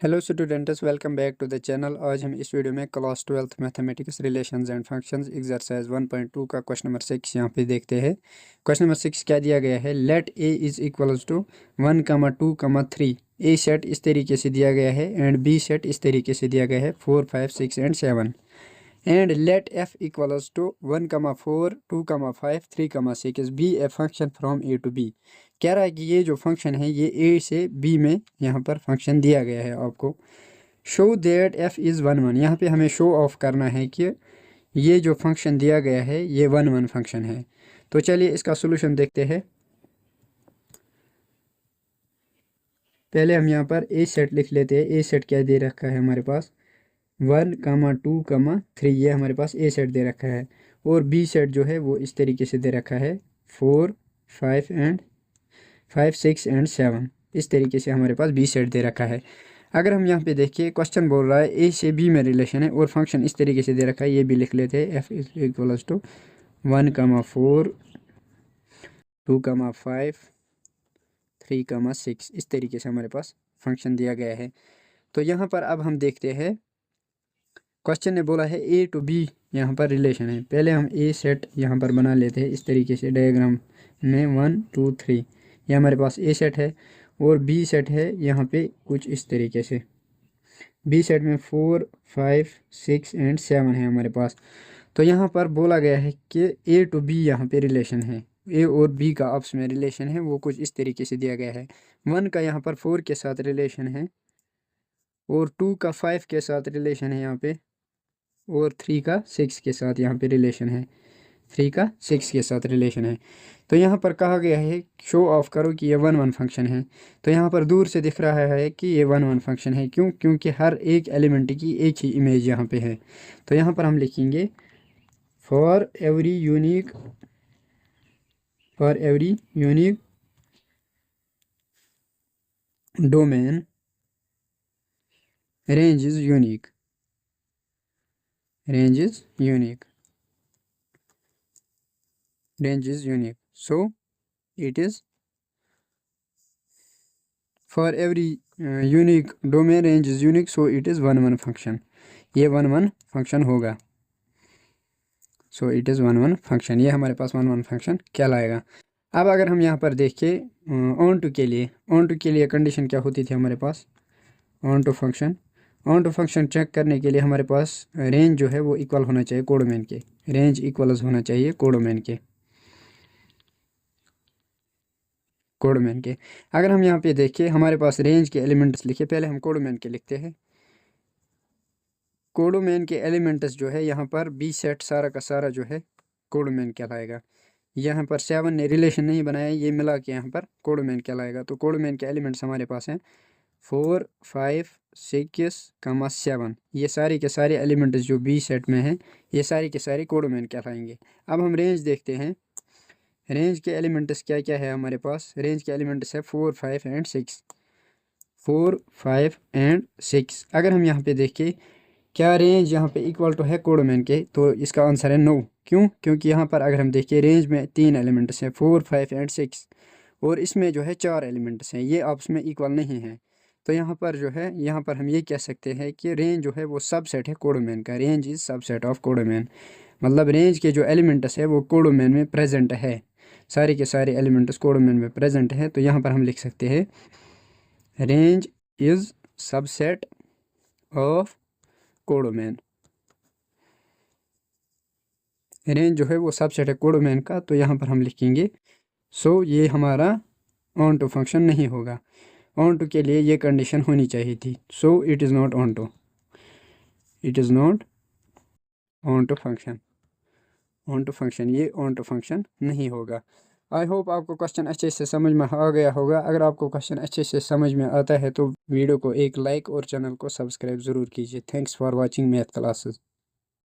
Hello students, welcome back to the channel. आज हम इस वीडियो में class 12th mathematics relations and functions exercise 1.2 का क्वेश्चन नंबर 6 यहाँ पे देखते हैं। क्वेश्चन नंबर 6 क्या दिया गया है? Let A is equals to 1,2,3। A set इस तरीके से दिया गया है एंड बी सेट इस तरीके से दिया गया है 4, 5, 6 and 7। And let F equals to 1,4, 2,5, 3,6 be a function from A to B. कह रहा है कि ये जो फंक्शन है ये ए से बी में यहाँ पर फंक्शन दिया गया है आपको। Show that F is 1, 1। यहाँ पे हमें शो ऑफ करना है कि ये जो फंक्शन दिया गया है ये 1, 1 फंक्शन है। तो चलिए इसका सोल्यूशन देखते हैं। पहले हम यहाँ पर ए सेट लिख लेते हैं। ए सेट क्या दे रखा है हमारे पास? 1,2,3 ये हमारे पास ए सेट दे रखा है। और बी सेट जो है वो इस तरीके से दे रखा है 4, 5, 6 एंड 7। इस तरीके से हमारे पास बी सेट दे रखा है। अगर हम यहाँ पे देखिए, क्वेश्चन बोल रहा है ए से बी में रिलेशन है और फंक्शन इस तरीके से दे रखा है। ये भी लिख लेते हैं, एफ इक्वल्स टू 1,4, 2,5, 3,6। इस तरीके से हमारे पास फंक्शन दिया गया है। तो यहाँ पर अब हम देखते हैं, क्वेश्चन ने बोला है ए टू बी यहाँ पर रिलेशन है। पहले हम ए सेट यहाँ पर बना लेते हैं इस तरीके से डायग्राम में 1, 2, 3। ये हमारे पास ए सेट है और बी सेट है यहाँ पे कुछ इस तरीके से। बी सेट में 4, 5, 6 एंड 7 है हमारे पास। तो यहाँ पर बोला गया है कि ए टू बी यहाँ पे रिलेशन है। ए और बी का आपस में रिलेशन है वो कुछ इस तरीके से दिया गया है। 1 का यहाँ पर 4 के साथ रिलेशन है और 2 का 5 के साथ रिलेशन है यहाँ पे, और 3 का 6 के साथ यहाँ पे रिलेशन है। 3 का 6 के साथ रिलेशन है। तो यहाँ पर कहा गया है शो ऑफ करो कि ये 1, 1 फंक्शन है। तो यहाँ पर दूर से दिख रहा है कि ये 1, 1 फंक्शन है। क्यों? क्योंकि हर एक एलिमेंट की एक ही इमेज यहाँ पे है। तो यहाँ पर हम लिखेंगे for every unique domain range is unique. range is unique, so it is for every unique domain range is unique, so it is 1, 1 function। ये 1, 1 फंक्शन होगा। so it is 1, 1 function. ये हमारे पास 1, 1 फंक्शन कहलाएगा। अब अगर हम यहाँ पर देखिए ऑन टू के लिए कंडीशन क्या होती थी हमारे पास? ऑन टू फंक्शन चेक करने के लिए हमारे पास रेंज जो है वो इक्वल होना चाहिए कोडोमेन के। रेंज इक्वल्स होना चाहिए कोडोमेन के। अगर हम यहाँ पे देखिए हमारे पास रेंज के एलिमेंट्स लिखे। पहले हम कोडोमेन के लिखते हैं। कोडोमेन के एलिमेंट्स जो है यहाँ पर बी सेट सारा का सारा जो है कोडोमेन कहलाएगा। यहाँ पर 7 ने रिलेशन नहीं बनाया, ये मिला के यहाँ पर कोडोमेन कहलाएगा। तो कोडोमेन के एलिमेंट्स हमारे पास हैं 4, 5, 6, 7। ये सारे के सारे एलिमेंट्स जो बी सेट में हैं ये सारे के सारे कोडोमेन कहलाएंगे। अब हम रेंज देखते हैं। रेंज के एलिमेंट्स क्या क्या है हमारे पास? रेंज के एलिमेंट्स है 4, 5 एंड 6। 4, 5 एंड 6। अगर हम यहाँ पे देखें क्या रेंज यहाँ पे इक्वल टू है कोडोमेन के, तो इसका आंसर है नो। क्यों? क्योंकि यहाँ पर अगर हम देखिए रेंज में 3 एलिमेंट्स हैं 4, 5 एंड 6, और इसमें जो है 4 एलिमेंट्स हैं, ये आपस में इक्वल नहीं है। तो यहाँ पर जो है यहाँ पर हम ये कह सकते हैं कि रेंज जो है वो सबसेट है कोडोमेन का। Range is subset of codomain. मतलब रेंज के जो एलिमेंट्स है वो कोडोमेन में प्रेजेंट है। सारे के सारे एलिमेंट्स कोडोमेन में प्रेजेंट है। तो यहाँ पर हम लिख सकते हैं range is subset of codomain. Range जो है वो सबसेट है कोडोमेन का। तो यहाँ पर हम लिखेंगे सो ये हमारा ऑन टू फंक्शन नहीं होगा। ऑन टू के लिए ये कंडीशन होनी चाहिए थी। So it is not onto. Onto function ये ऑन टू फंक्शन नहीं होगा। आई होप आपको क्वेश्चन अच्छे से समझ में आ गया होगा। अगर आपको क्वेश्चन अच्छे से समझ में आता है तो वीडियो को एक लाइक और चैनल को सब्सक्राइब ज़रूर कीजिए। Thanks for watching math classes.